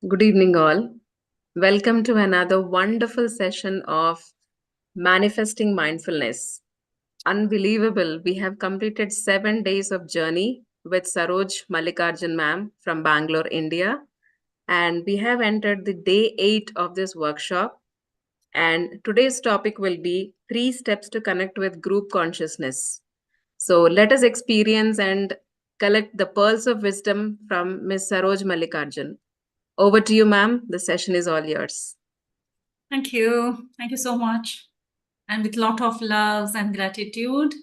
Good evening, all. Welcome to another wonderful session of Manifesting Mindfulness. Unbelievable. We have completed 7 days of journey with Saroj Mallikarjun ma'am from Bangalore, India. And we have entered the day 8 of this workshop. And today's topic will be 3 steps to connect with group consciousness. So let us experience and collect the pearls of wisdom from Ms. Saroj Mallikarjun. Over to you, ma'am. The session is all yours. Thank you. Thank you so much. And with lot of loves and gratitude,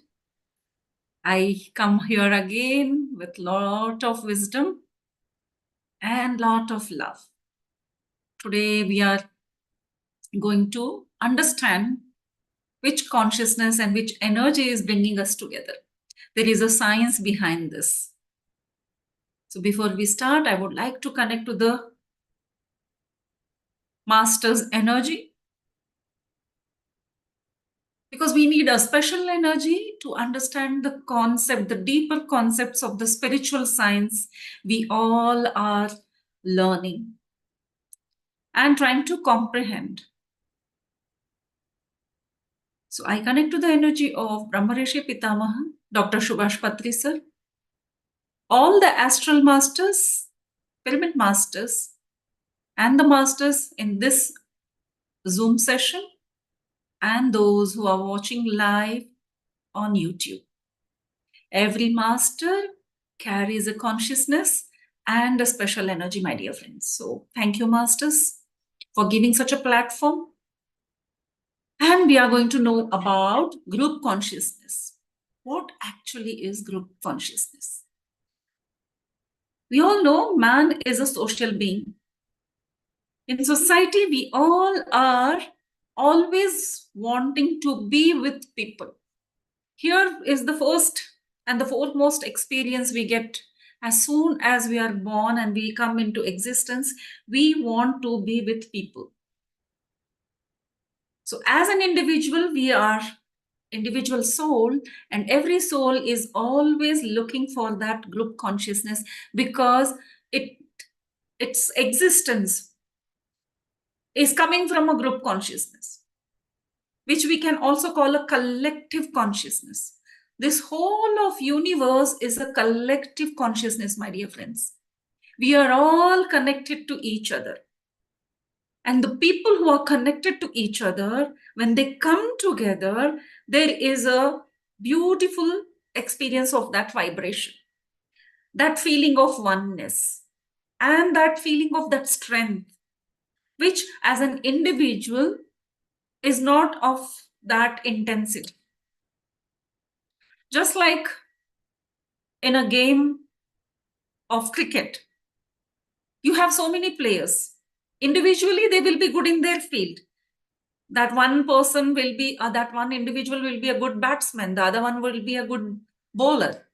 I come here again with lot of wisdom and lot of love. Today we are going to understand which consciousness and which energy is bringing us together. There is a science behind this. So before we start, I would like to connect to the master's energy, because we need a special energy to understand the concept, the deeper concepts of the spiritual science we all are learning and trying to comprehend. So I connect to the energy of Brahmarishi Pitamaha, Dr. Subhash Patri sir, all the astral masters, pyramid masters, and the masters in this Zoom session, and those who are watching live on YouTube. Every master carries a consciousness and a special energy, my dear friends. So thank you, masters, for giving such a platform. And we are going to know about group consciousness. What actually is group consciousness? We all know man is a social being. In society, we all are always wanting to be with people. Here is the first and the foremost experience we get. As soon as we are born and we come into existence, we want to be with people. So as an individual, we are individual soul, and every soul is always looking for that group consciousness, because its existence is coming from a group consciousness, which we can also call a collective consciousness. This whole of universe is a collective consciousness, my dear friends. We are all connected to each other. And the people who are connected to each other, when they come together, there is a beautiful experience of that vibration, that feeling of oneness, and that feeling of that strength, which as an individual is not of that intensity. Just like in a game of cricket, you have so many players. Individually, they will be good in their field. That one person will be, that one individual will be a good batsman. The other one will be a good bowler.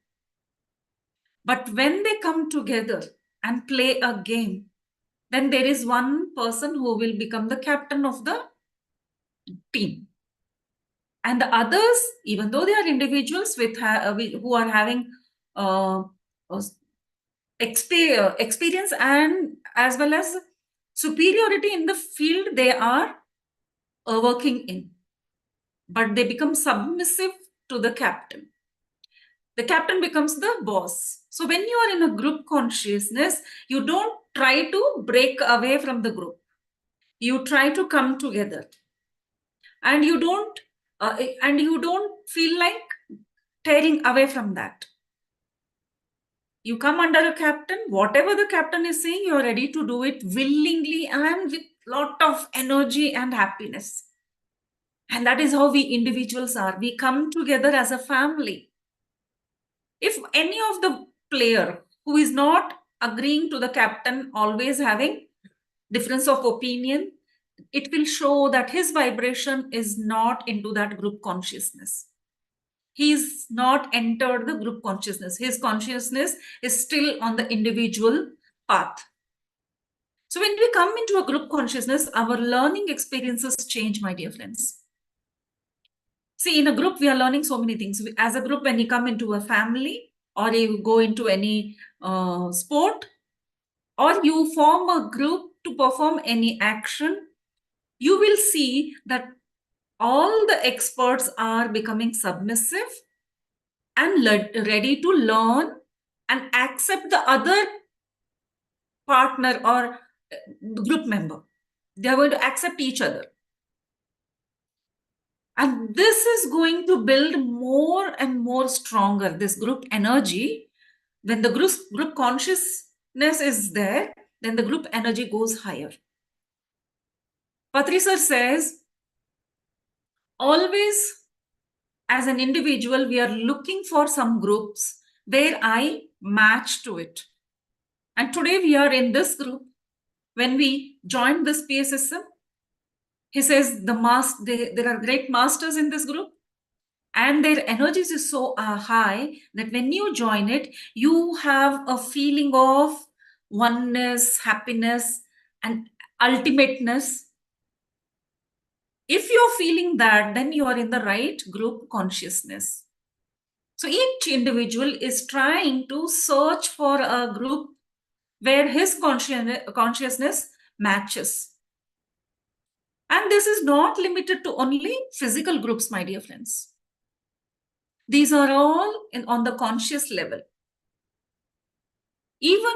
But when they come together and play a game, then there is one person who will become the captain of the team. And the others, even though they are individuals who are having experience and as well as superiority in the field they are working in, but they become submissive to the captain. The captain becomes the boss. So when you are in a group consciousness, you don't try to break away from the group. You try to come together, and you don't feel like tearing away from that. You come under a captain, whatever the captain is saying, you're ready to do it willingly and with lot of energy and happiness. And that is how we individuals are. We come together as a family. If any of the player who is not agreeing to the captain, always having difference of opinion, it will show that his vibration is not into that group consciousness. He's not entered the group consciousness. His consciousness is still on the individual path. So when we come into a group consciousness, our learning experiences change, my dear friends. See, in a group, we are learning so many things. As a group, when you come into a family, or you go into any sport, or you form a group to perform any action, you will see that all the experts are becoming submissive and ready to learn and accept the other partner or group member. They are going to accept each other. And this is going to build more and more stronger, this group energy. When the group consciousness is there, then the group energy goes higher. Patri sir says, always as an individual, we are looking for some groups where I match to it. And today we are in this group. When we joined this PSSM, he says there are great masters in this group, and their energies is so high that when you join it, you have a feeling of oneness, happiness, and ultimateness. If you're feeling that, then you are in the right group consciousness. So each individual is trying to search for a group where his consciousness matches. And this is not limited to only physical groups, my dear friends. These are all on the conscious level. Even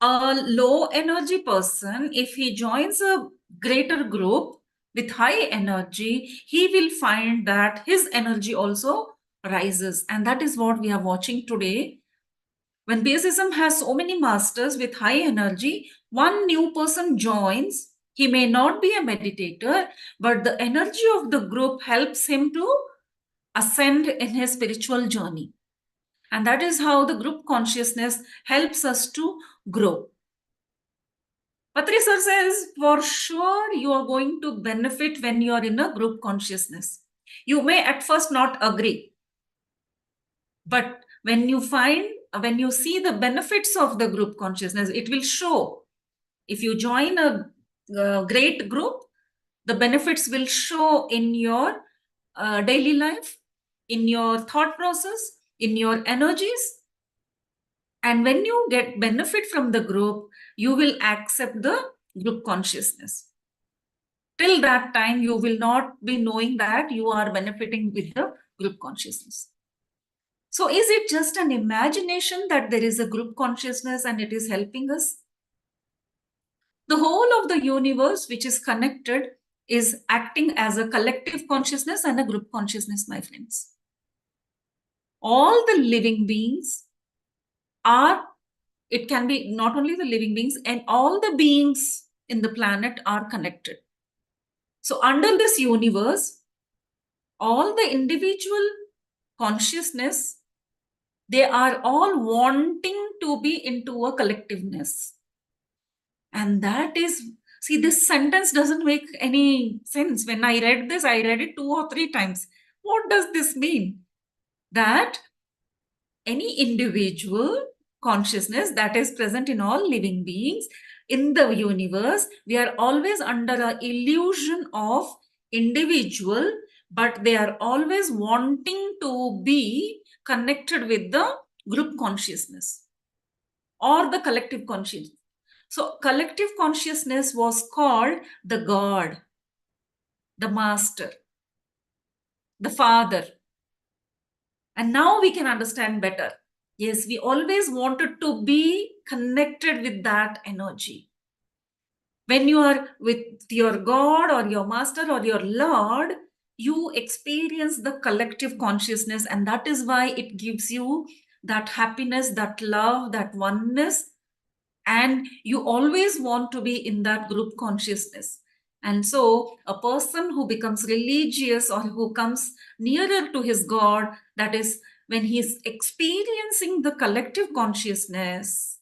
a low energy person, if he joins a greater group with high energy, he will find that his energy also rises. And that is what we are watching today. When PSSM has so many masters with high energy, one new person joins. He may not be a meditator, but the energy of the group helps him to ascend in his spiritual journey. And that is how the group consciousness helps us to grow. Patri sir says, for sure, you are going to benefit when you are in a group consciousness. You may at first not agree, but when you see the benefits of the group consciousness, it will show. If you join a great group, the benefits will show in your daily life, in your thought process, in your energies. And when you get benefit from the group, you will accept the group consciousness. Till that time, you will not be knowing that you are benefiting with the group consciousness. So is it just an imagination that there is a group consciousness and it is helping us? The whole of the universe, which is connected, is acting as a collective consciousness and a group consciousness, my friends. All the living beings are, it can be not only the living beings, and all the beings in the planet are connected. So under this universe, all the individual consciousness, they are all wanting to be into a collectiveness. And that is, see, this sentence doesn't make any sense. When I read this, I read it 2 or 3 times. What does this mean? That any individual consciousness that is present in all living beings in the universe, we are always under an illusion of individual, but they are always wanting to be connected with the group consciousness or the collective consciousness. So collective consciousness was called the God, the Master, the Father. And now we can understand better. Yes, we always wanted to be connected with that energy. When you are with your God or your Master or your Lord, you experience the collective consciousness, and that is why it gives you that happiness, that love, that oneness, and you always want to be in that group consciousness. And so a person who becomes religious or who comes nearer to his God, that is when he is experiencing the collective consciousness,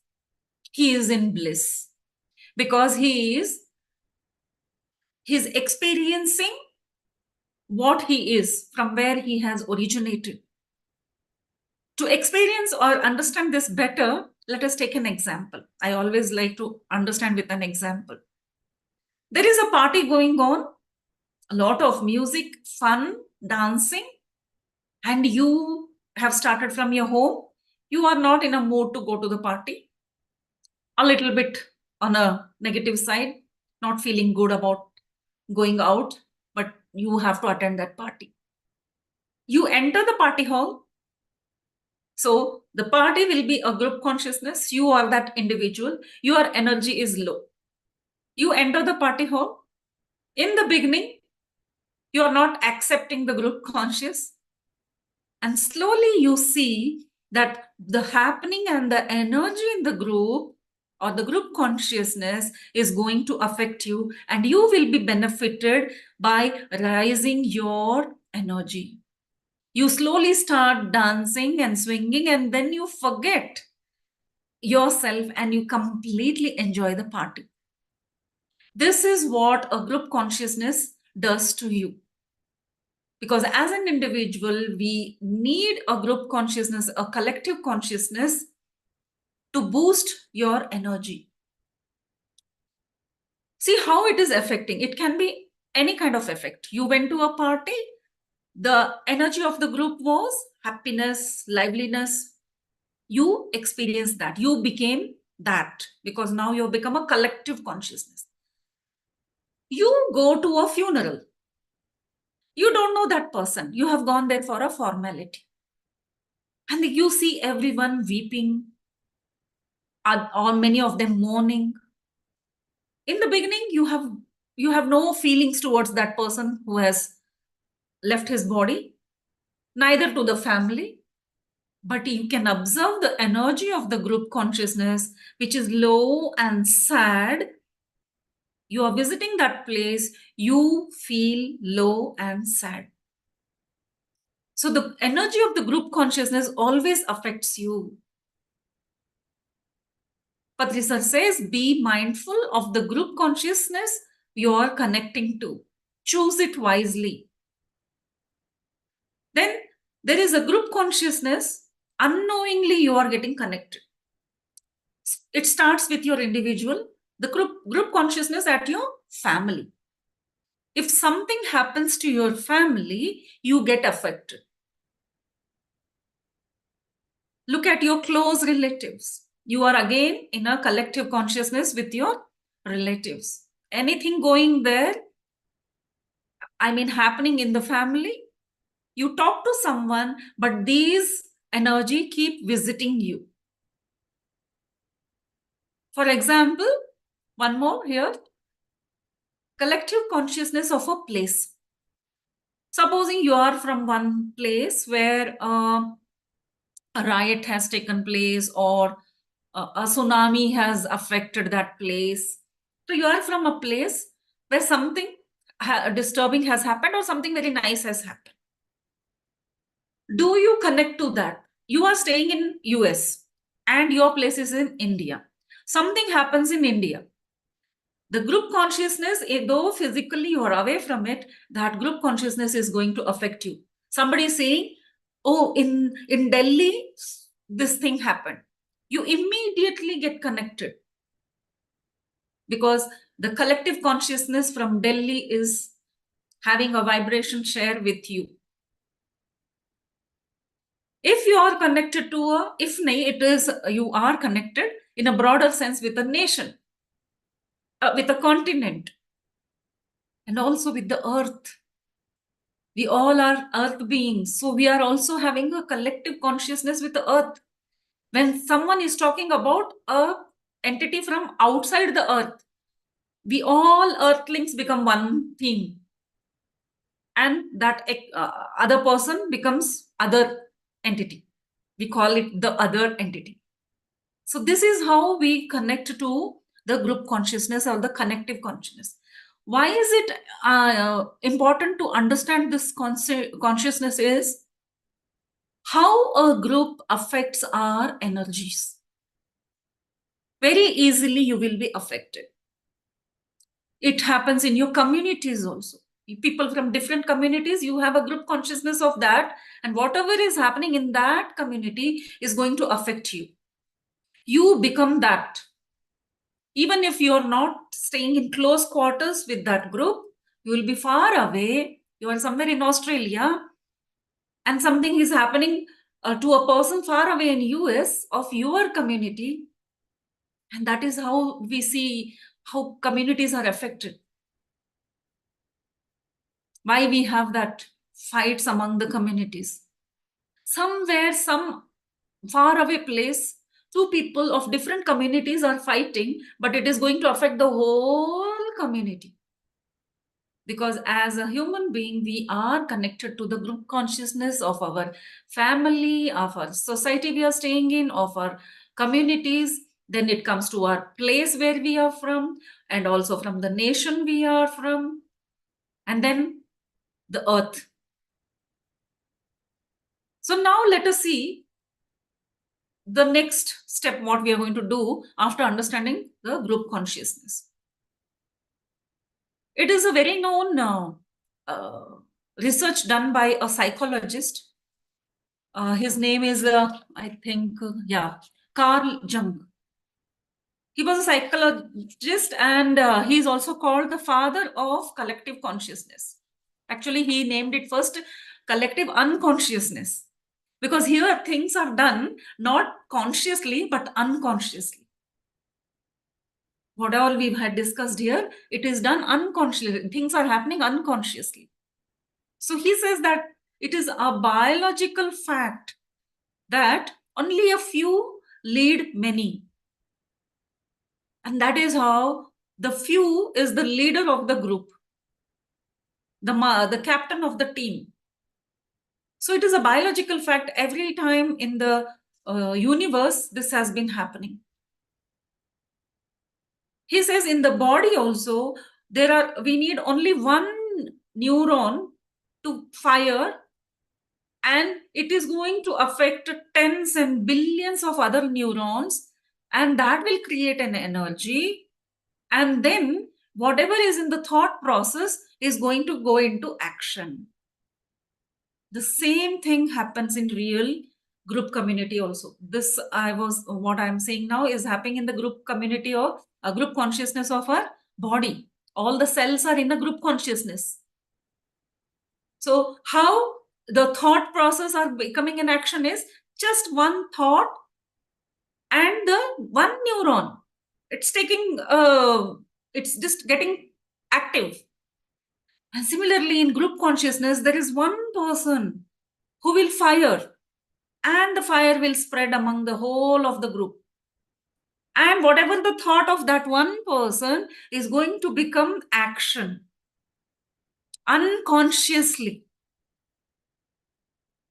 he is in bliss, because he's experiencing what he is from where he has originated. To experience or understand this better, let us take an example. I always like to understand with an example. There is a party going on, a lot of music, fun, dancing, and you have started from your home. You are not in a mood to go to the party, a little bit on a negative side. not feeling good about going out, but you have to attend that party. You enter the party hall. So the party will be a group consciousness. You are that individual. Your energy is low. You enter the party hall. In the beginning, you are not accepting the group conscious. And slowly you see that the happening and the energy in the group or the group consciousness is going to affect you, and you will be benefited by rising your energy. You slowly start dancing and swinging, and then you forget yourself and you completely enjoy the party. This is what a group consciousness does to you. Because as an individual, we need a group consciousness, a collective consciousness to boost your energy. See how it is affecting. It can be any kind of effect. You went to a party, the energy of the group was happiness, liveliness. You experienced that. You became that because now you've become a collective consciousness. You go to a funeral. You don't know that person. You have gone there for a formality. And you see everyone weeping, or many of them mourning. In the beginning, you have no feelings towards that person who has left his body, neither to the family, but you can observe the energy of the group consciousness, which is low and sad. You are visiting that place, you feel low and sad. So the energy of the group consciousness always affects you. Patrisa says, be mindful of the group consciousness you are connecting to. Choose it wisely. Then there is a group consciousness, unknowingly you are getting connected. It starts with your individual, the group consciousness at your family. If something happens to your family, you get affected. Look at your close relatives. You are again in a collective consciousness with your relatives. Anything going there, happening in the family, you talk to someone, but these energy keep visiting you. For example, one more here, collective consciousness of a place. Supposing you are from one place where a riot has taken place or a tsunami has affected that place. So you are from a place where something disturbing has happened or something very nice has happened. Do you connect to that? You are staying in US and your place is in India. Something happens in India. The group consciousness, though physically you are away from it, that group consciousness is going to affect you. Somebody is saying, oh, in Delhi, this thing happened. You immediately get connected because the collective consciousness from Delhi is having a vibration share with you. If you are connected to you are connected in a broader sense with a nation, with a continent, and also with the earth. We all are earth beings. So we are also having a collective consciousness with the earth. When someone is talking about a entity from outside the earth, we all earthlings become one thing. And that other person becomes other entity. We call it the other entity. So this is how we connect to the group consciousness or the connective consciousness. Why is it important to understand this consciousness is how a group affects our energies. Very easily you will be affected. It happens in your communities also. People from different communities, you have a group consciousness of that, and whatever is happening in that community is going to affect you. You become that. Even if you're not staying in close quarters with that group, you will be far away. You are somewhere in Australia and something is happening to a person far away in US of your community. And that is how we see how communities are affected, why we have that fights among the communities. Somewhere, some far away place, two people of different communities are fighting, but it is going to affect the whole community. Because as a human being, we are connected to the group consciousness of our family, of our society we are staying in, of our communities. Then it comes to our place where we are from, and also from the nation we are from, and then the earth. So now let us see the next step, what we are going to do after understanding the group consciousness. It is a very known uh, research done by a psychologist. His name is, I think, Carl Jung. He was a psychologist, and he's also called the father of collective consciousness. Actually, he named it first collective unconsciousness, because here things are done not consciously but unconsciously. What all we had discussed here, it is done unconsciously. Things are happening unconsciously. So he says that it is a biological fact that only a few lead many. And that is how the few is the leader of the group, the captain of the team. So it is a biological fact. Every time in the universe, this has been happening. He says in the body also, we need only one neuron to fire, and it is going to affect tens and billions of other neurons, and that will create an energy, and then whatever is in the thought process is going to go into action. The same thing happens in real group community also. What I'm saying now is happening in the group community or a group consciousness of our body. All the cells are in a group consciousness. So how the thought process are becoming an action is just one thought and the one neuron. It's it's just getting active. And similarly, in group consciousness, there is one person who will fire, and the fire will spread among the whole of the group. And whatever the thought of that one person is going to become action unconsciously.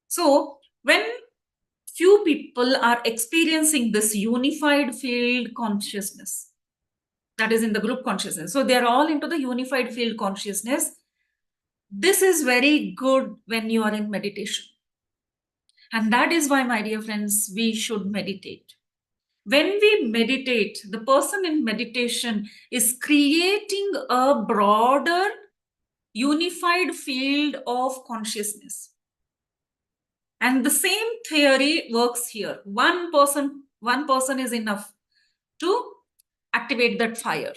So when few people are experiencing this unified field consciousness, that is in the group consciousness, so they're all into the unified field consciousness. This is very good when you are in meditation. And that is why, my dear friends, we should meditate. When we meditate, the person in meditation is creating a broader, unified field of consciousness. And the same theory works here. One person is enough to activate that fire.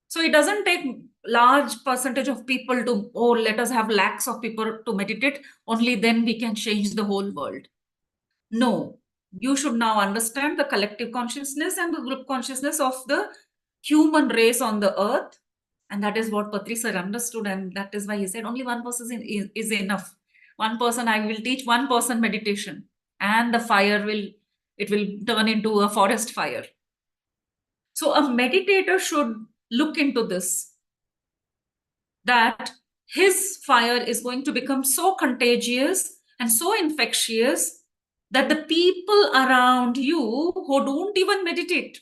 So it doesn't take large percentage of people to, oh, let us have lakhs of people to meditate. Only then we can change the whole world. No, you should now understand the collective consciousness and the group consciousness of the human race on the earth. And that is what Patri sir understood. And that is why he said only one person is enough. One person, I will teach one person meditation, and the fire will turn into a forest fire. So a meditator should look into this, that his fire is going to become so contagious and so infectious that the people around you who don't even meditate,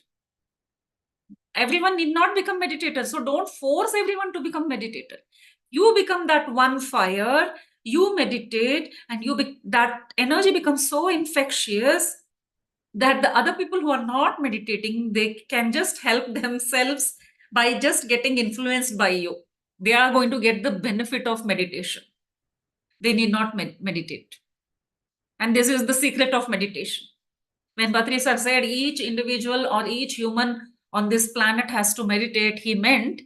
everyone need not become meditator. So don't force everyone to become meditator. You become that one fire, you meditate, and that energy becomes so infectious that the other people who are not meditating, they can just help themselves by just getting influenced by you. They are going to get the benefit of meditation. They need not meditate. And this is the secret of meditation. When Patri sir said each individual or each human on this planet has to meditate, he meant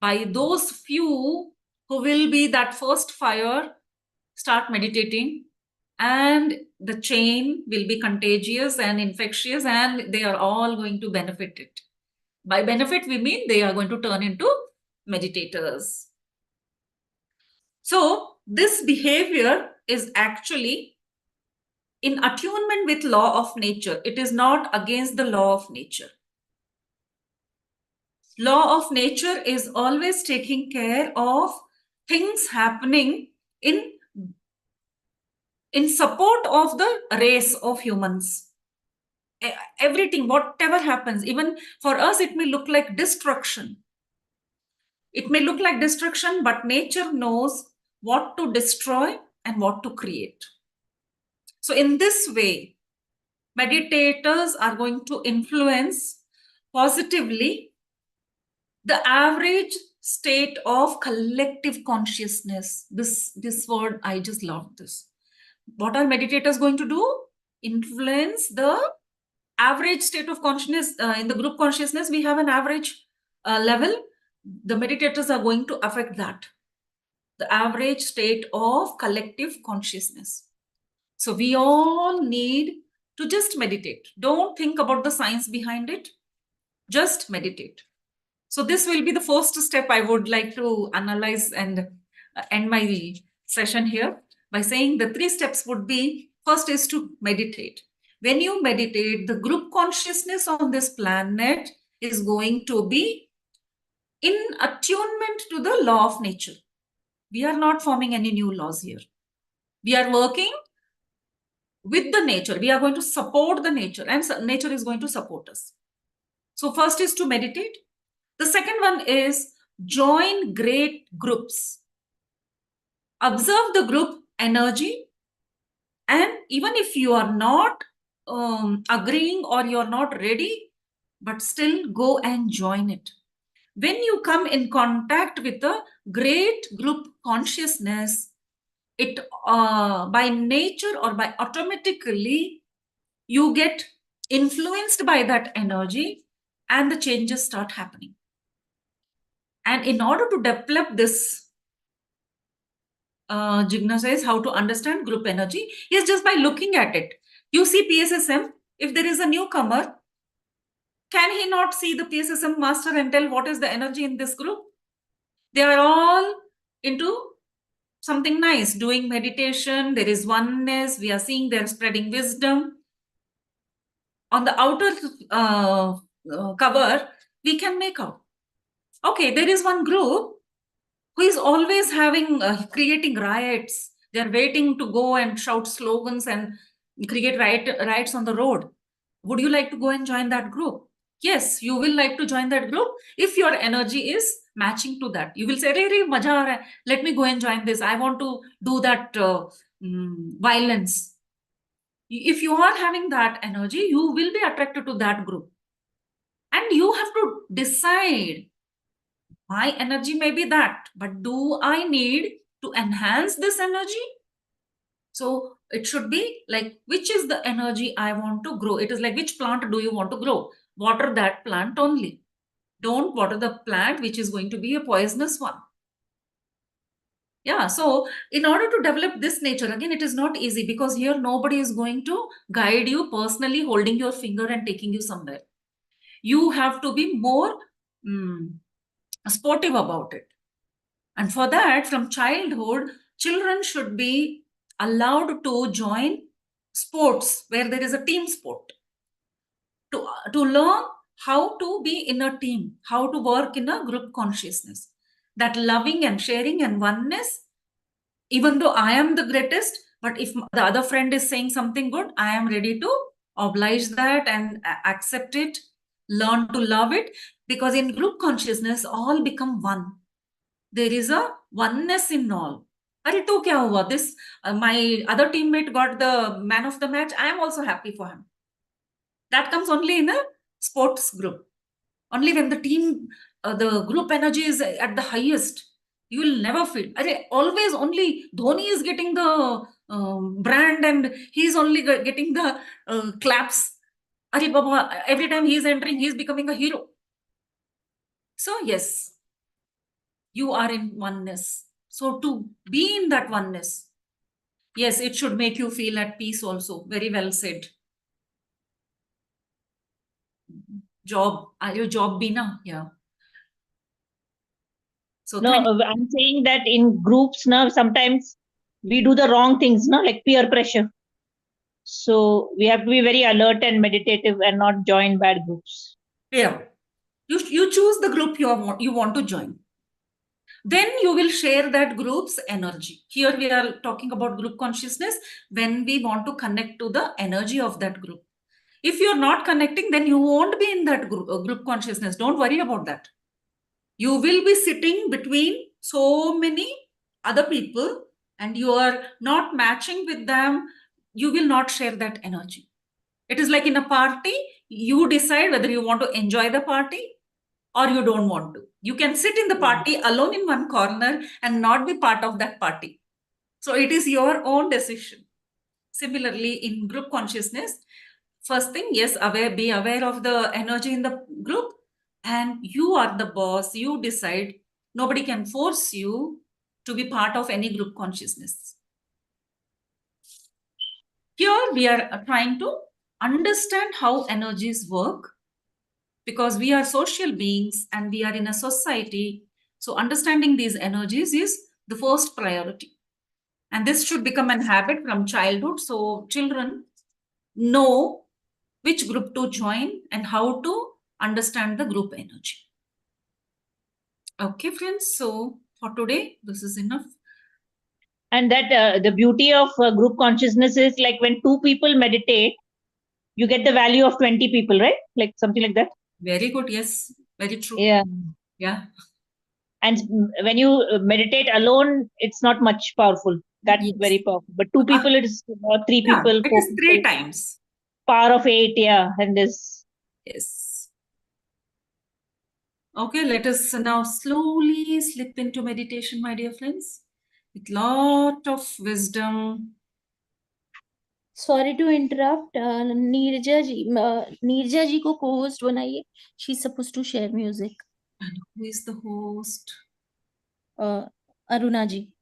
by those few who will be that first fire, start meditating, and the chain will be contagious and infectious, and they are all going to benefit it. By benefit, we mean they are going to turn into meditators. So this behavior is actually in attunement with law of nature. It is not against the law of nature. Law of nature is always taking care of things happening in support of the race of humans. Everything, whatever happens, even for us, it may look like destruction. It may look like destruction, but nature knows what to destroy and what to create. So in this way, meditators are going to influence positively the average state of collective consciousness. This word, I just love this. What are meditators going to do? Influence the average state of consciousness. In the group consciousness, we have an average level. The meditators are going to affect that, the average state of collective consciousness. So we all need to just meditate. Don't think about the science behind it. Just meditate. So this will be the first step I would like to analyze and end my session here by saying the 3 steps would be, first is to meditate. When you meditate, the group consciousness on this planet is going to be in attunement to the law of nature. We are not forming any new laws here. We are working with the nature. We are going to support the nature, and nature is going to support us. So first is to meditate. The second one is join great groups. Observe the group energy, and even if you are not agreeing or you are not ready, but still go and join it. When you come in contact with a great group consciousness, it by nature or by automatically you get influenced by that energy and the changes start happening. And in order to develop this, Jigna says how to understand group energy is just by looking at it. You see PSSM, if there is a newcomer, can he not see the PSSM master and tell what is the energy in this group? They are all into something nice, doing meditation, there is oneness, we are seeing they're spreading wisdom. On the outer cover, we can make out, okay, there is one group who is always having, creating riots. They're waiting to go and shout slogans and create riots on the road. Would you like to go and join that group? Yes, you will like to join that group if your energy is matching to that. You will say, "Re, maja aa raha hai. Let me go and join this. I want to do that violence." If you are having that energy, you will be attracted to that group. And you have to decide, my energy may be that, but do I need to enhance this energy? So it should be like, which is the energy I want to grow? It is like, which plant do you want to grow? Water that plant only. Don't water the plant which is going to be a poisonous one. Yeah, so in order to develop this nature, again, it is not easy because here nobody is going to guide you personally, holding your finger and taking you somewhere. You have to be more sportive about it. And for that, from childhood, children should be allowed to join sports where there is a team sport, to learn how to be in a team, how to work in a group consciousness. That loving and sharing and oneness, even though I am the greatest, but if the other friend is saying something good, I am ready to oblige that and accept it, learn to love it, because in group consciousness, all become one. There is a oneness in all. Are to kya hua? This my other teammate got the man of the match. I am also happy for him. That comes only in a sports group. Only when the team, the group energy is at the highest, you will never feel. Always only Dhoni is getting the brand and he's only getting the claps. Baba, every time he is entering, he is becoming a hero. So yes, you are in oneness. So to be in that oneness, yes, it should make you feel at peace also. Very well said. job. Are you job bina? Yeah. So No, thank I'm saying that in groups now, sometimes we do the wrong things, no, like peer pressure. So we have to be very alert and meditative and not join bad groups. yeah. You choose the group you want to join. Then you will share that group's energy. Here we are talking about group consciousness when we want to connect to the energy of that group. If you're not connecting, then you won't be in that group consciousness. Don't worry about that. You will be sitting between so many other people and you are not matching with them. You will not share that energy. It is like in a party, you decide whether you want to enjoy the party or you don't want to. You can sit in the party alone in one corner and not be part of that party. So it is your own decision. Similarly, in group consciousness, first thing, yes, be aware of the energy in the group, and you are the boss. You decide. Nobody can force you to be part of any group consciousness. Here we are trying to understand how energies work, because we are social beings and we are in a society. So understanding these energies is the first priority. And this should become an habit from childhood. So children know which group to join and how to understand the group energy. Okay, friends. So for today, this is enough. And that the beauty of group consciousness is like when two people meditate, you get the value of 20 people, right? Like something like that. Very good. Yes, very true. Yeah. Yeah. And when you meditate alone, it's not much powerful. That's Yes. very powerful. But two people, it is three Yeah, people, it four is 3 people. times. Power of 8, yeah. And this. Yes. Okay, let us now slowly slip into meditation, my dear friends, with lot of wisdom. Sorry to interrupt. Neerja जी को co-host बनाइए. She's supposed to share music. And who is the host? Aruna ji.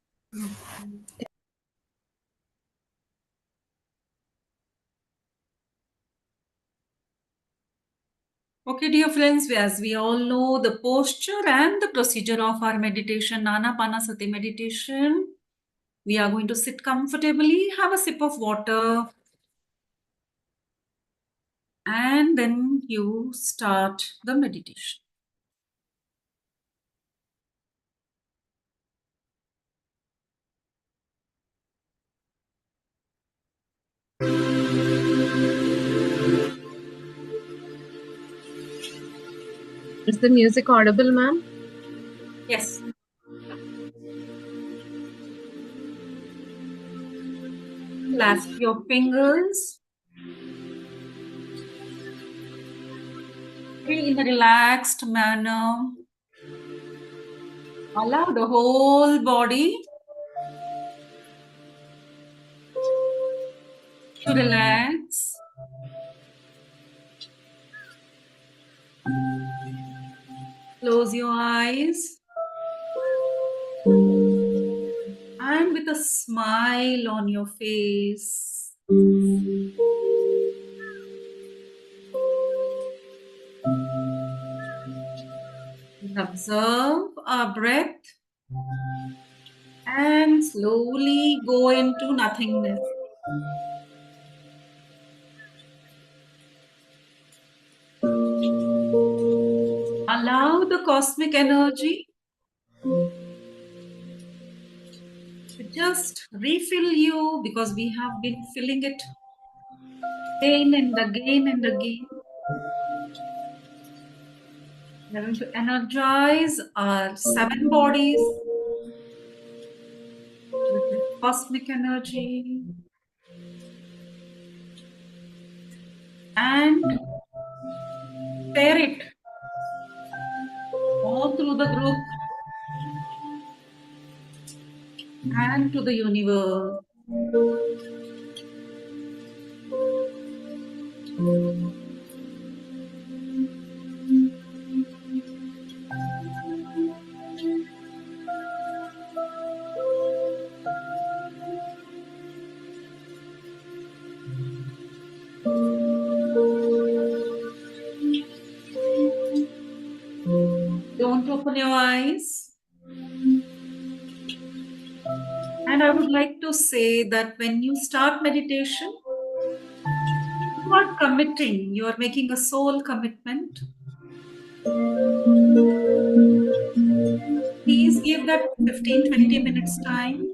Okay, dear friends, as we all know, the posture and the procedure of our meditation, Anapanasati meditation, we are going to sit comfortably, have a sip of water, and then you start the meditation. Is the music audible, ma'am? Yes. Clasp your fingers. In a relaxed manner. Allow the whole body to relax. Close your eyes. And with a smile on your face, observe our breath and slowly go into nothingness. Allow the cosmic energy to just refill you, because we have been filling it again and again and again. We're going to energize our 7 bodies with the cosmic energy and share it all through the group and to the universe. open your eyes. And I would like to say that when you start meditation, you are committing, you are making a soul commitment. Please give that 15-20 minutes time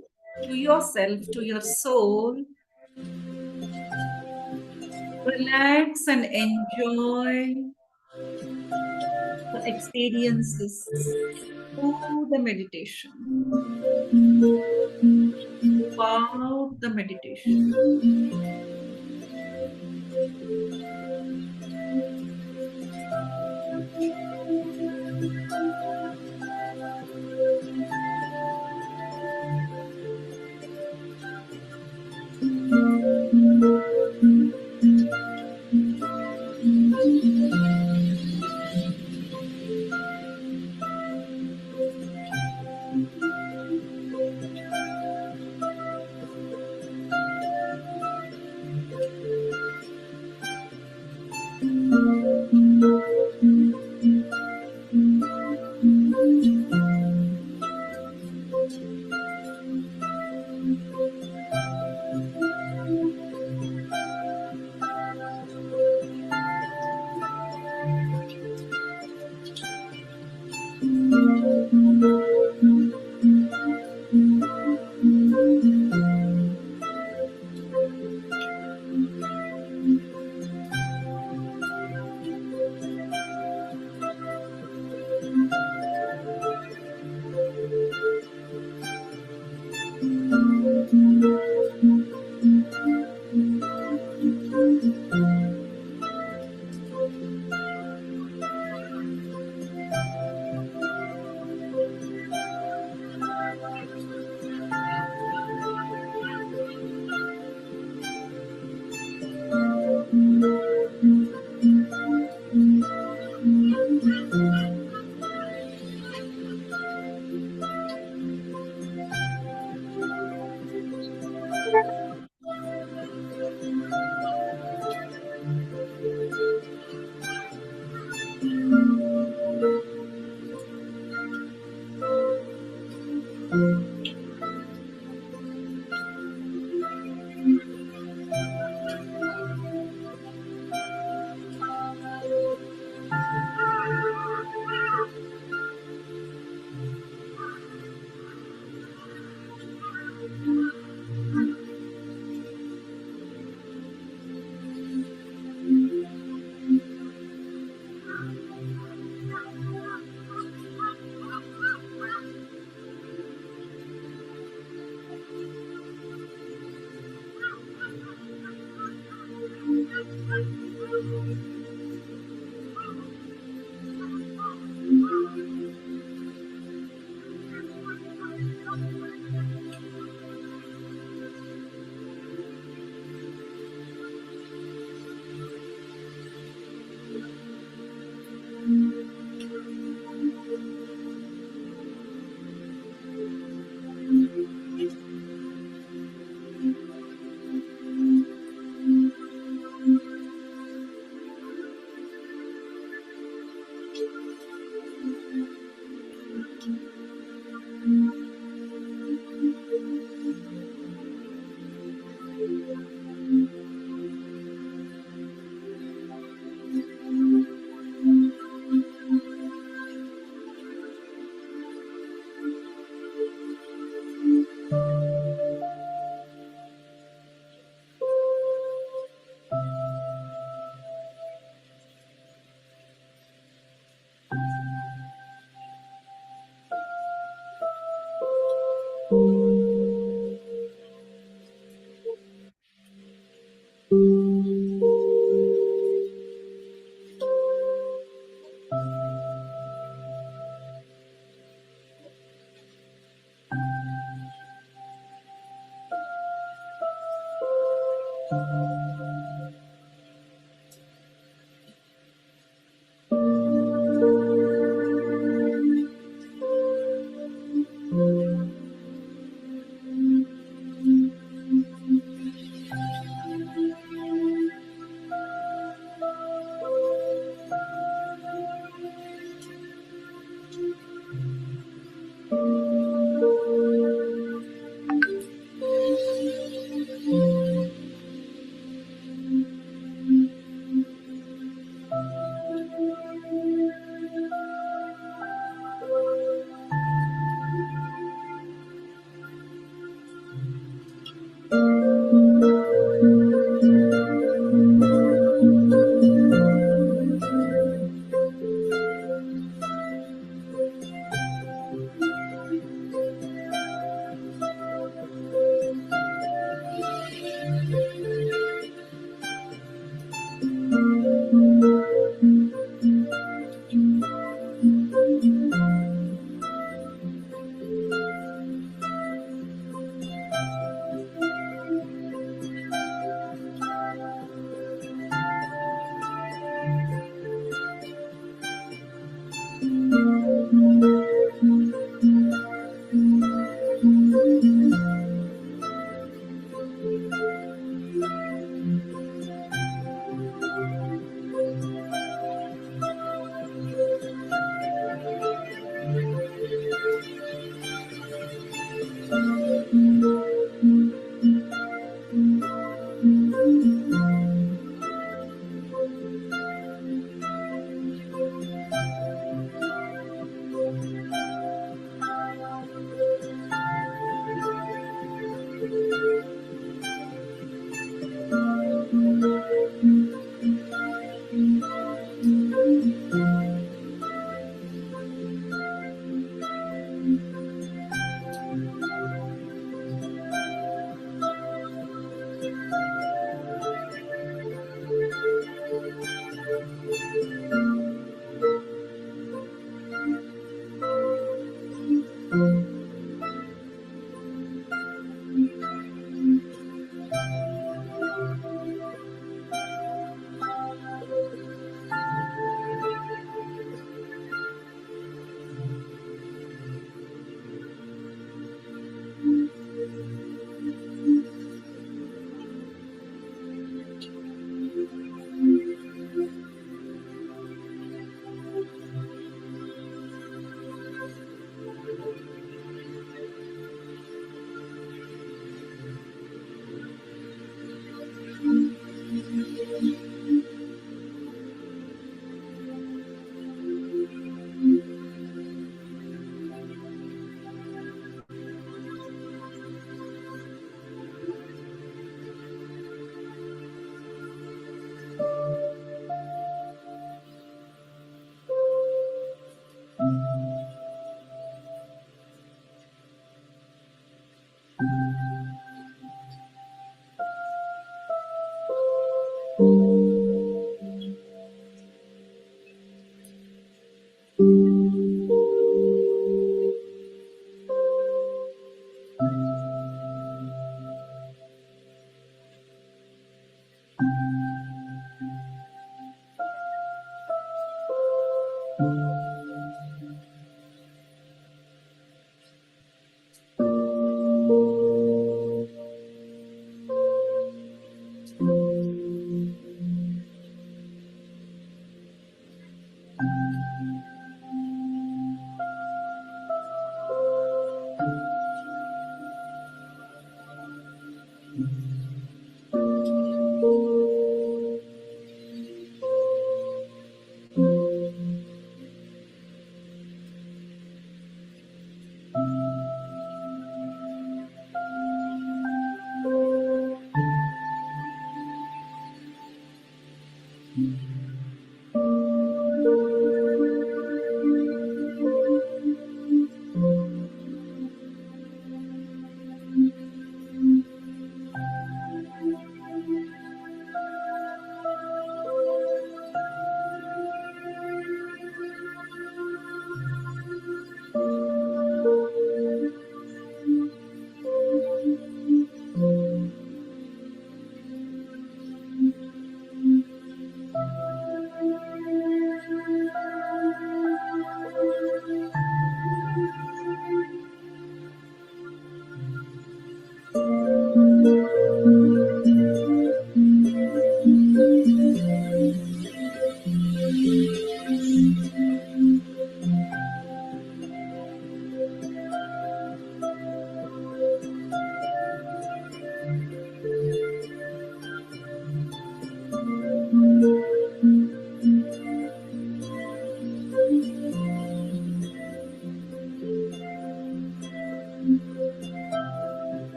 to yourself, to your soul. Relax and enjoy the experiences through the meditation, throughout the meditation.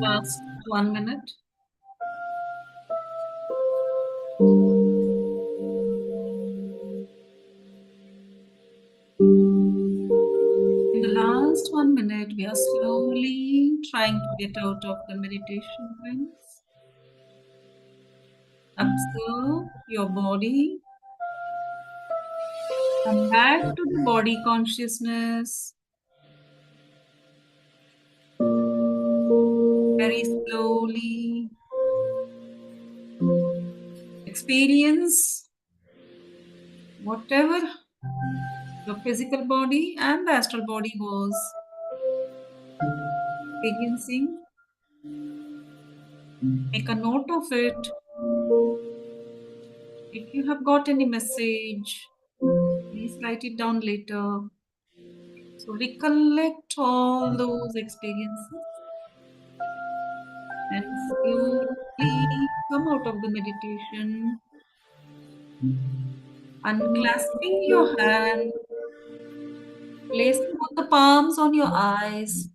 Last 1 minute. In the last 1 minute, we are slowly trying to get out of the meditation trance. Observe your body. Come back to the body consciousness. Very slowly. Experience whatever your physical body and the astral body was experiencing. Make a note of it. If you have got any message, please write it down later. So recollect all those experiences and slowly come out of the meditation, unclasping your hand, placing both the palms on your eyes,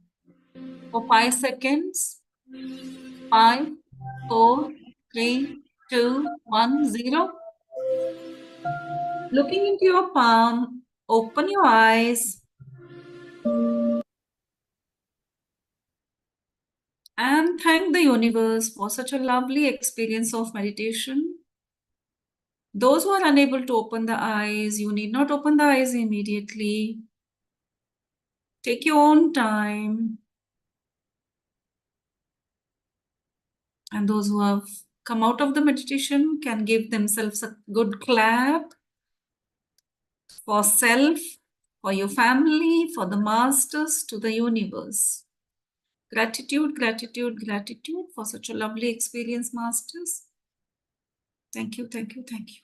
for 5 seconds. 5, 4, 3, 2, 1, 0. Looking into your palm, open your eyes and thank the universe for such a lovely experience of meditation. Those who are unable to open the eyes, you need not open the eyes immediately. Take your own time. And those who have come out of the meditation can give themselves a good clap for self, for your family, for the masters, to the universe. Gratitude, gratitude, gratitude for such a lovely experience, masters. Thank you, thank you, thank you.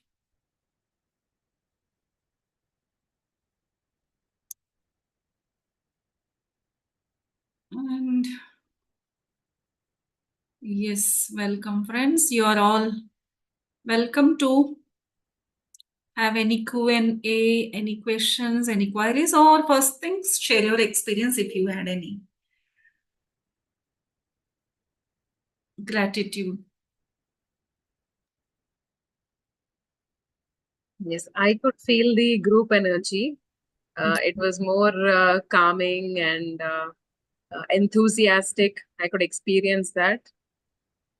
And yes, welcome friends. You are all welcome to have any Q&A, any questions, any queries, or first things, share your experience if you had any. Gratitude. Yes, I could feel the group energy. It was more calming and enthusiastic. I could experience that.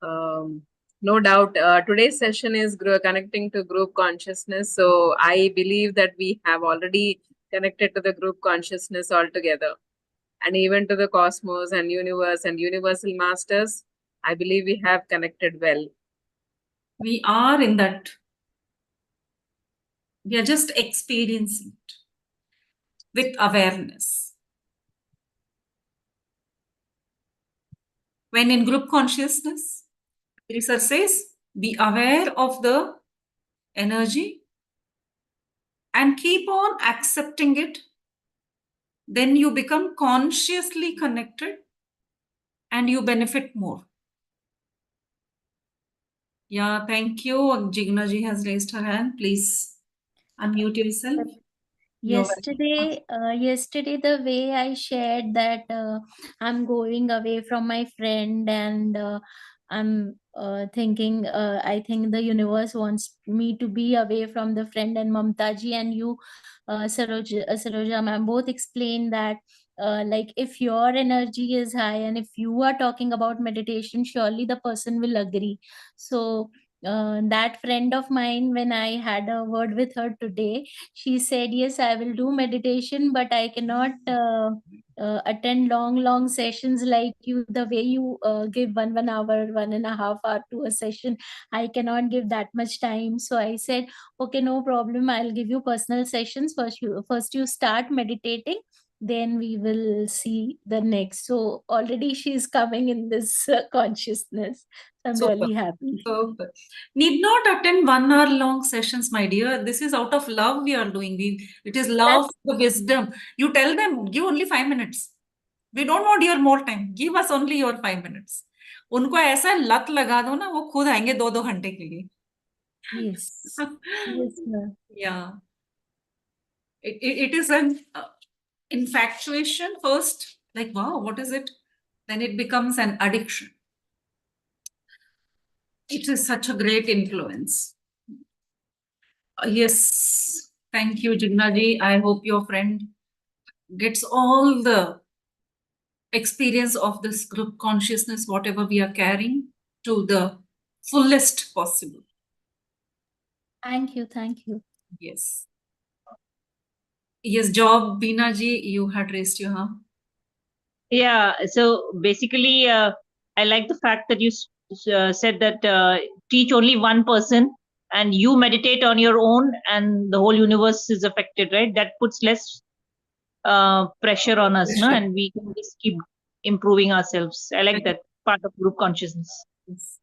No doubt, today's session is connecting to group consciousness. So I believe that we have already connected to the group consciousness altogether, and even to the cosmos and universe and universal masters. I believe we have connected well. We are in that. We are just experiencing it with awareness. When in group consciousness, research says, be aware of the energy and keep on accepting it. Then you become consciously connected and you benefit more. Yeah, thank you. Jigna ji has raised her hand. Please unmute yourself. Yesterday, the way I shared that I'm going away from my friend, and I'm thinking, I think the universe wants me to be away from the friend, and Mamtaji and you, Saroja ma'am, both explained that. Like, if your energy is high and if you are talking about meditation, surely the person will agree. So that friend of mine, when I had a word with her today, she said, yes, I will do meditation, but I cannot attend long sessions like you. The way you give 1 hour, 1.5 hour to a session, I cannot give that much time. So I said, okay, no problem, I'll give you personal sessions. First you start meditating, then we will see the next. So already she's coming in this consciousness. I'm Super. really happy. Super. Need not attend 1 hour long sessions, my dear. This is out of love we are doing. It is love, the wisdom. You tell them, give only 5 minutes. We don't want your more time. Give us only your 5 minutes. उनको ऐसा लत लगा दो ना, वो खुद आएंगे 2-2 घंटे के लिए. Yes. Yes, ma'am. Yeah. It is an infatuation first, like, wow, what is it? Then it becomes an addiction. It is such a great influence. Yes, thank you, Jignaji. I hope your friend gets all the experience of this group consciousness, whatever we are carrying, to the fullest possible. Thank you. Thank you. Yes. Yes, Job, Beena ji, you had raised your hand. Yeah. So basically, I like the fact that you said that teach only one person and you meditate on your own and the whole universe is affected, right? That puts less pressure on us, no? And we can just keep improving ourselves. I like that part of group consciousness. Yes.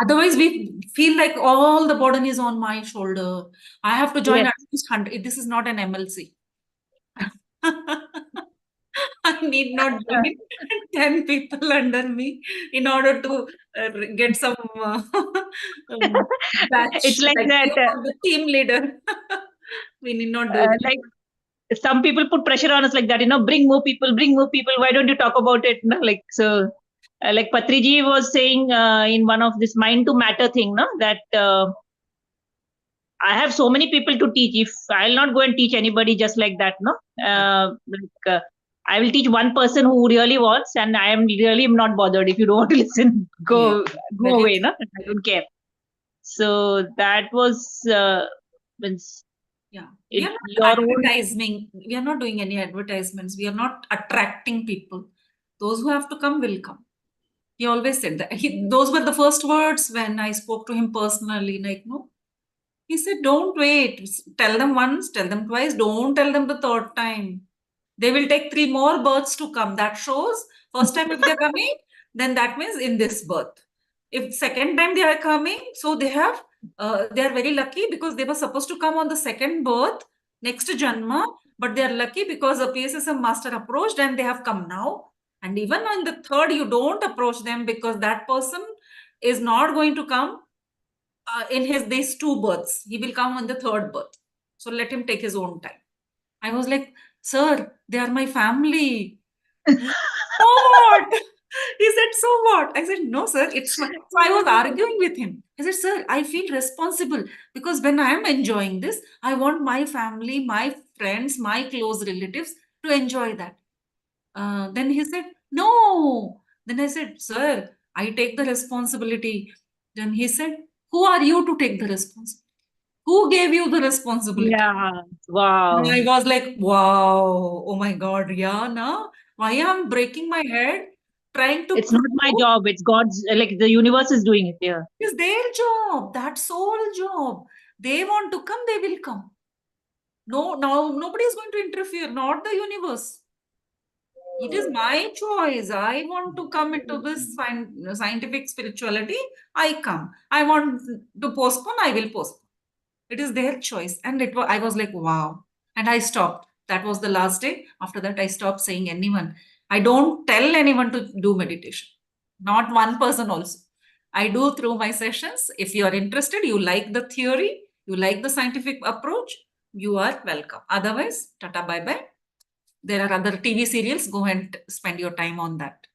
Otherwise, we feel like all the burden is on my shoulder. I have to join Yes. at least 100. This is not an MLC. I need not join 10 people under me in order to get some batch It's like like that. you are the team leader. We need not do that. Like some people put pressure on us like that, bring more people, why don't you talk about it, like, so like Patriji was saying in one of this mind to matter thing, that I have so many people to teach. If I'll not go and teach anybody just like that, I will teach one person who really wants, and I am really not bothered. If you don't want to listen, Yeah, go very away, true. I don't care. So that was means Yeah, we are your not own. advertising. We are not doing any advertisements. We are not attracting people. Those who have to come will come. He always said that. Those were the first words when I spoke to him personally. Like, no, he said, don't wait. Tell them once, tell them twice. Don't tell them the third time. They will take 3 more births to come. That shows first time if they're coming, then that means in this birth. If second time they are coming, so they are very lucky because they were supposed to come on the second birth next Janma, but they are lucky because a PSSM master approached and they have come now. And even on the third, you don't approach them because that person is not going to come in these 2 births. He will come on the third birth. So let him take his own time. I was like, sir, they are my family. So what? He said, so what? I said, no, sir, it's my. So I was arguing with him. I said, sir, I feel responsible because when I am enjoying this, I want my family, my friends, my close relatives to enjoy that. Then he said, no. Then I said, sir, I take the responsibility. Then he said, who are you to take the responsibility? Who gave you the responsibility? Yeah, wow. I was like, wow, oh my God, yeah, na? Why I'm breaking my head trying to It's not my prove job. It's God's. Like the universe is doing it. Yeah. it's their job, that's sole job. They want to come, they will come. No, now nobody is going to interfere, not the universe. It is my choice. I want to come into this scientific spirituality. I come. I want to postpone. I will postpone. It is their choice. And I was like, wow. And I stopped. That was the last day. After that, I stopped saying anyone. I don't tell anyone to do meditation. Not one person also. I do through my sessions. If you are interested, you like the theory, you like the scientific approach, you are welcome. Otherwise, tata bye bye. There are other TV serials. Go and spend your time on that.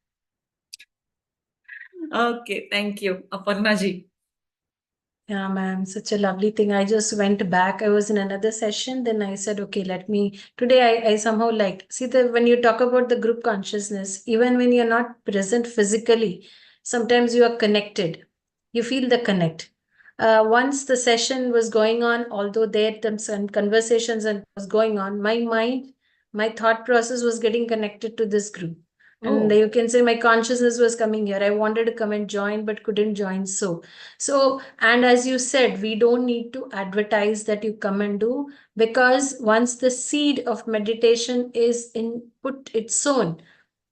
Okay, thank you. Aparna ji. Yeah, ma'am, such a lovely thing. I just went back. I was in another session. Then I said, okay, let me. Today, I somehow liked. See, when you talk about the group consciousness, even when you're not present physically, sometimes you are connected. You feel the connect. Once the session was going on, although there some conversations and was going on, my mind, my thought process was getting connected to this group. And you can say my consciousness was coming here. I wanted to come and join, but couldn't join. So, and as you said, we don't need to advertise that you come and do, because once the seed of meditation is in put its sown,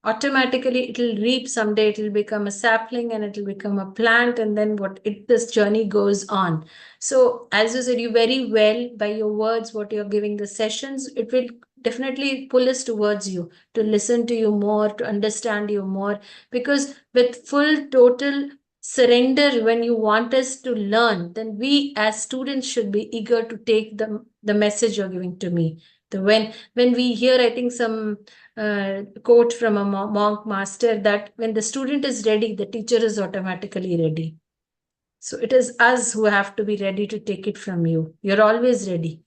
automatically it will reap. Someday it will become a sapling and it will become a plant, and then this journey goes on. So as you said, you very well by your words, what you're giving the sessions, it will definitely pull us towards you, to listen to you more, to understand you more, because with full total surrender, when you want us to learn, then we as students should be eager to take the message you're giving to me. When we hear, I think, some quote from a monk master, that when the student is ready, the teacher is automatically ready. So it is us who have to be ready to take it from you. You're always ready.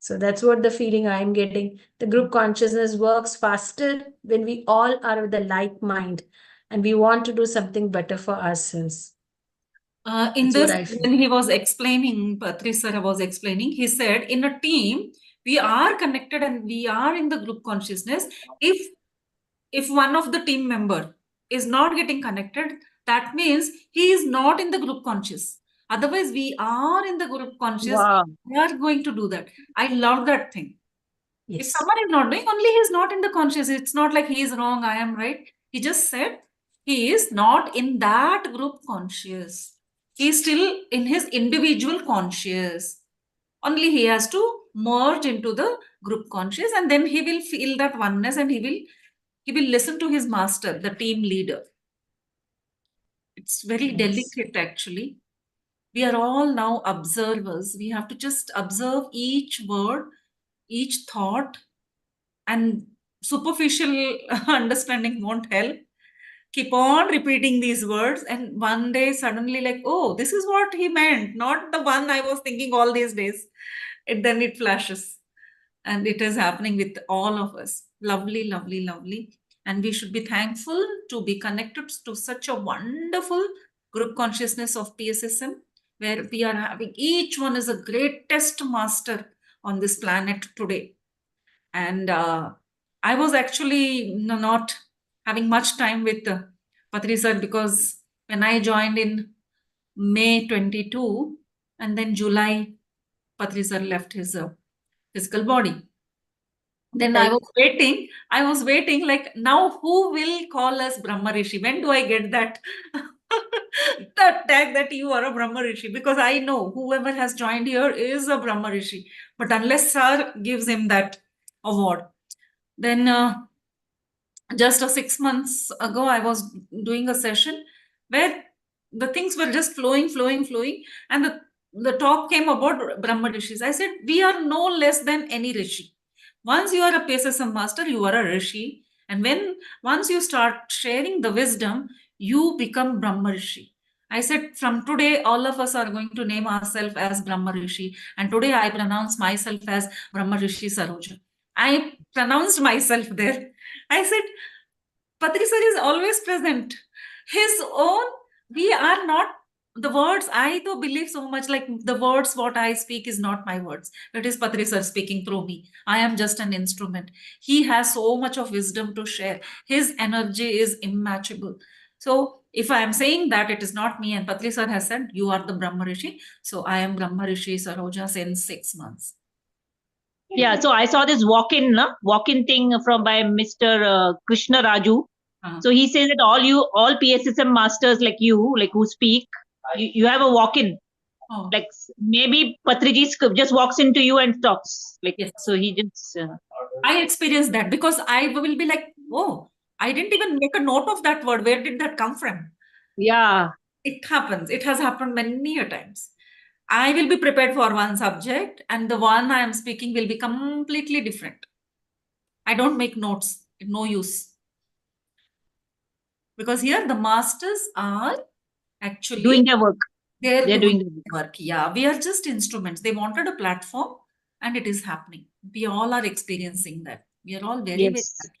So that's what the feeling I'm getting. The group consciousness works faster when we all are with the like mind and we want to do something better for ourselves. In That's what this, I feel. when he was explaining, Patri sir was explaining, he said, in a team, we are connected and we are in the group consciousness. If one of the team member is not getting connected, that means he is not in the group conscious. Otherwise, we are in the group conscious. Wow. We are going to do that. I love that thing. If Yes. someone is not doing, only he is not in the conscious. It's not like he is wrong, I am right. He just said he is not in that group conscious. He is still in his individual conscious. Only he has to merge into the group conscious, and then he will feel that oneness, and he will listen to his master, the team leader. It's very Yes. delicate, actually. We are all now observers. We have to just observe each word, each thought, and superficial understanding won't help. Keep on repeating these words, and one day suddenly, like, oh, this is what he meant, not the one I was thinking all these days. Then it flashes, and it is happening with all of us. Lovely, lovely, lovely. And we should be thankful to be connected to such a wonderful group consciousness of PSSM, where we are having, each one is a greatest master on this planet today. And I was actually not having much time with Patri sir, because when I joined in May 22, and then July, Patri sir left his physical body. Then I was waiting, like, now who will call us Brahma Rishi? When do I get that that tag that you are a Brahma Rishi? Because I know whoever has joined here is a Brahma Rishi, but unless sir gives him that award, then just 6 months ago, I was doing a session where the things were just flowing, and the talk came about Brahma Rishis. I said, we are no less than any Rishi. Once you are a PSSM master, you are a Rishi. And once you start sharing the wisdom, you become Brahma Rishi. I said, from today, all of us are going to name ourselves as Brahma Rishi. And today I pronounce myself as Brahma Rishi Saroja. I pronounced myself there. I said, Patri sir is always present. His own, we are not the words. I do believe so much, like the words, what I speak is not my words. It is Patri sir speaking through me. I am just an instrument. He has so much of wisdom to share. His energy is immatchable. So if I am saying that, it is not me, and Patri sir has said, you are the Brahma Rishi. So I am Brahma Rishi Saroja since 6 months. Yeah, so I saw this walk-in thing from by Mr. Krishna Raju. So he says that all PSSM masters like you, like who speak, you have a walk-in. Oh. Like maybe Patriji just walks into you and talks. Like, Yes. so he just. I experienced that, because I will be like, oh, I didn't even make a note of that word. Where did that come from? Yeah. It happens. It has happened many a times. I will be prepared for one subject, and the one I am speaking will be completely different. I don't make notes. No use. Because here the masters are actually doing their work. They're doing their work. Yeah, we are just instruments. They wanted a platform, and it is happening. We all are experiencing that. We are all very, very Yes. lucky.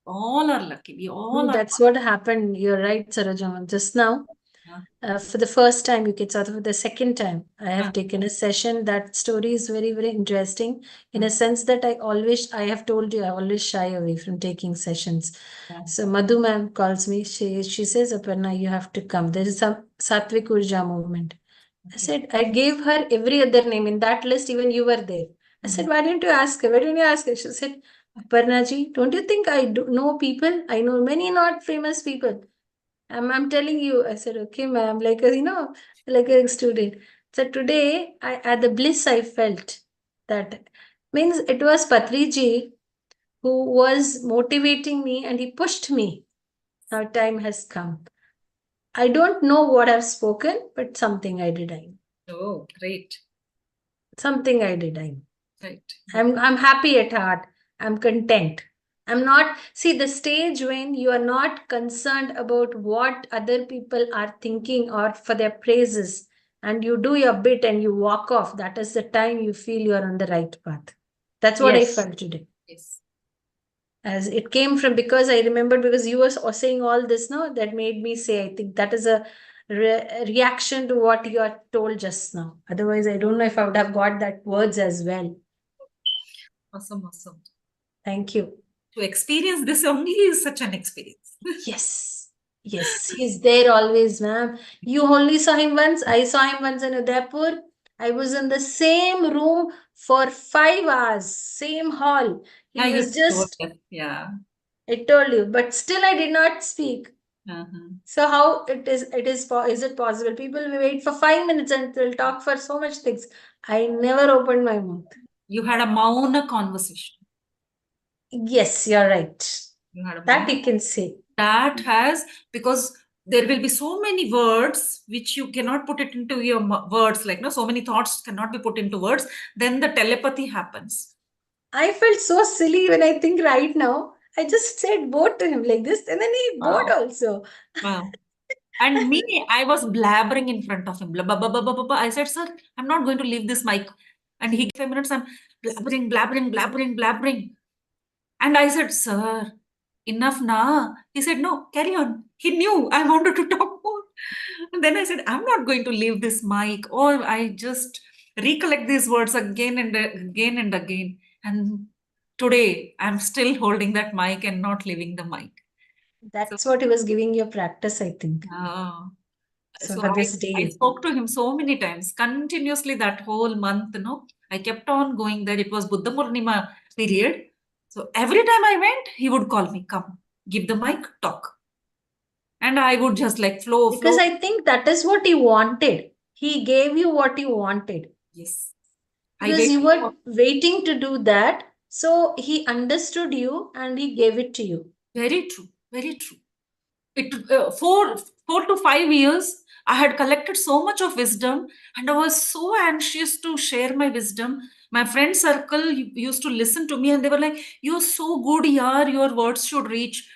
All are lucky. We all are. That's what happened. You're right, Sarojama. Just now, for the first time, you could sort of the second time, I have taken a session. That story is very, very interesting in a sense that I have told you, I always shy away from taking sessions. So Madhu ma'am calls me. She says, Aparna, you have to come. There is some Satvik Urja movement. I said, I gave her every other name in that list. Even you were there. I said, why didn't you ask her? Why didn't you ask her? She said, Aparna ji, don't you think I know people? I know many not famous people. I'm telling you. I said, okay, ma'am, like like a student. So today, at the bliss I felt that means it was Patriji who was motivating me, and he pushed me. Now time has come. I don't know what I've spoken, but something I did. Oh, great. Something I did. Right. I'm happy at heart. I'm content. I'm not, see, the stage when you are not concerned about what other people are thinking or for their praises, and you do your bit and you walk off, that is the time you feel you're on the right path. That's what I felt today. Yes. As it came from, because I remembered, because you were saying all this, no, that made me say, I think that is a reaction to what you are told just now. Otherwise, I don't know if I would have got that words as well. Awesome, awesome. Thank you. To experience this only is such an experience. Yes. Yes, he's there always, ma'am. You only saw him once. I saw him once in Udaipur. I was in the same room for 5 hours, same hall. He was just, I told you, but still I did not speak. So how is it possible? People will wait for 5 minutes and they'll talk for so much things. I never opened my mouth. You had a Mauna conversation. Yes, you're right. You had a that you can say. That has, because there will be so many words which you cannot put it into your words, like so many thoughts cannot be put into words. Then the telepathy happens. I felt so silly when I think right now. I just said bored to him like this, and then he bored Wow. also. Wow. And me, I was blabbering in front of him. Blah, blah, blah, blah, blah, blah. I said, sir, I'm not going to leave this mic. And he 5 minutes, I'm blabbering, blabbering, blabbering, blabbering. And I said, sir, enough na. He said, no, carry on. He knew I wanted to talk more. And then I said, I'm not going to leave this mic. Or I just recollect these words again and again and again. And today, I'm still holding that mic and not leaving the mic. That's what he was giving you practice, I think. So for this I day. spoke to him so many times, continuously that whole month, I kept on going there. It was Buddha Purnima period. So every time I went, he would call me, come, give the mic, talk. And I would just like flow. Because I think that is what he wanted. He gave you what you wanted. Yes. Because you were waiting to do that. So he understood you and he gave it to you. Very true. Very true. It 4 to 5 years, I had collected so much of wisdom and I was so anxious to share my wisdom. My friend circle used to listen to me and they were like, you're so good, yaar, your words should reach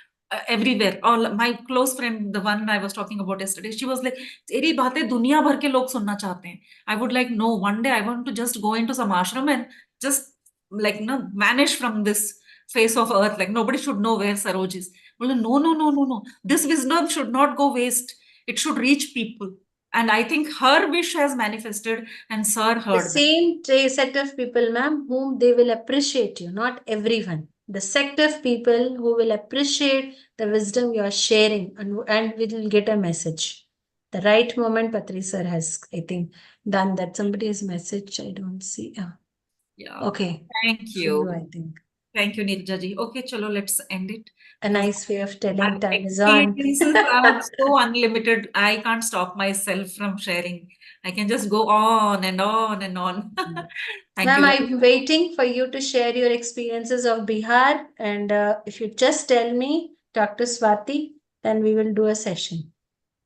everywhere. All my close friend, the one I was talking about yesterday, she was like, तेरी बातें दुनिया भर के लोग सुनना चाहते हैं. I would like, no, one day I want to just go into some ashram and just like vanish from this face of earth. Like nobody should know where Saroj is. Well, no. This wisdom should not go waste. It should reach people. And I think her wish has manifested and Sir heard The same set of people, ma'am, whom they will appreciate you, not everyone. The set of people who will appreciate the wisdom you are sharing and will get a message. The right moment, Patri sir has, I think, done that. Somebody's message, I don't see. Yeah. Okay. Thank For you. I think. Thank you, Nirja ji. Okay, chalo, let's end it. A nice way of telling Our time is on. experiences are so unlimited. I can't stop myself from sharing. I can just go on and on and on. Thank Ma'am, you. I'm waiting for you to share your experiences of Bihar. And if you just tell me, Dr. Swati, then we will do a session.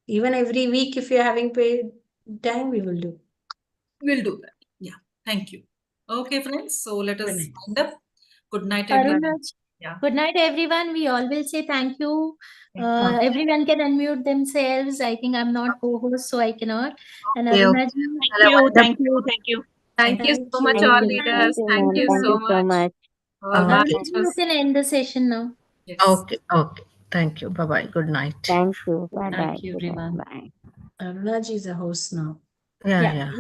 Even every week, if you're having paid time, we will do. We'll do that. Yeah. Thank you. Okay, friends. So let us night. wind up. Good night, everyone. Aruna, Yeah. good night, everyone. We always say thank you. Everyone can unmute themselves. I think I'm not co-host, so I cannot. And Okay, Aruna okay. ji, Thank you. Thank you so much, you. all Thank leaders. you. Thank you Thank so you so much. much. All Okay. right. Aruna ji, you can end the session now. Yes. Okay. Thank you. Bye-bye. Good night. Thank you. Bye bye. Thank you, everyone. Bye. Aruna ji is a host now. Yeah.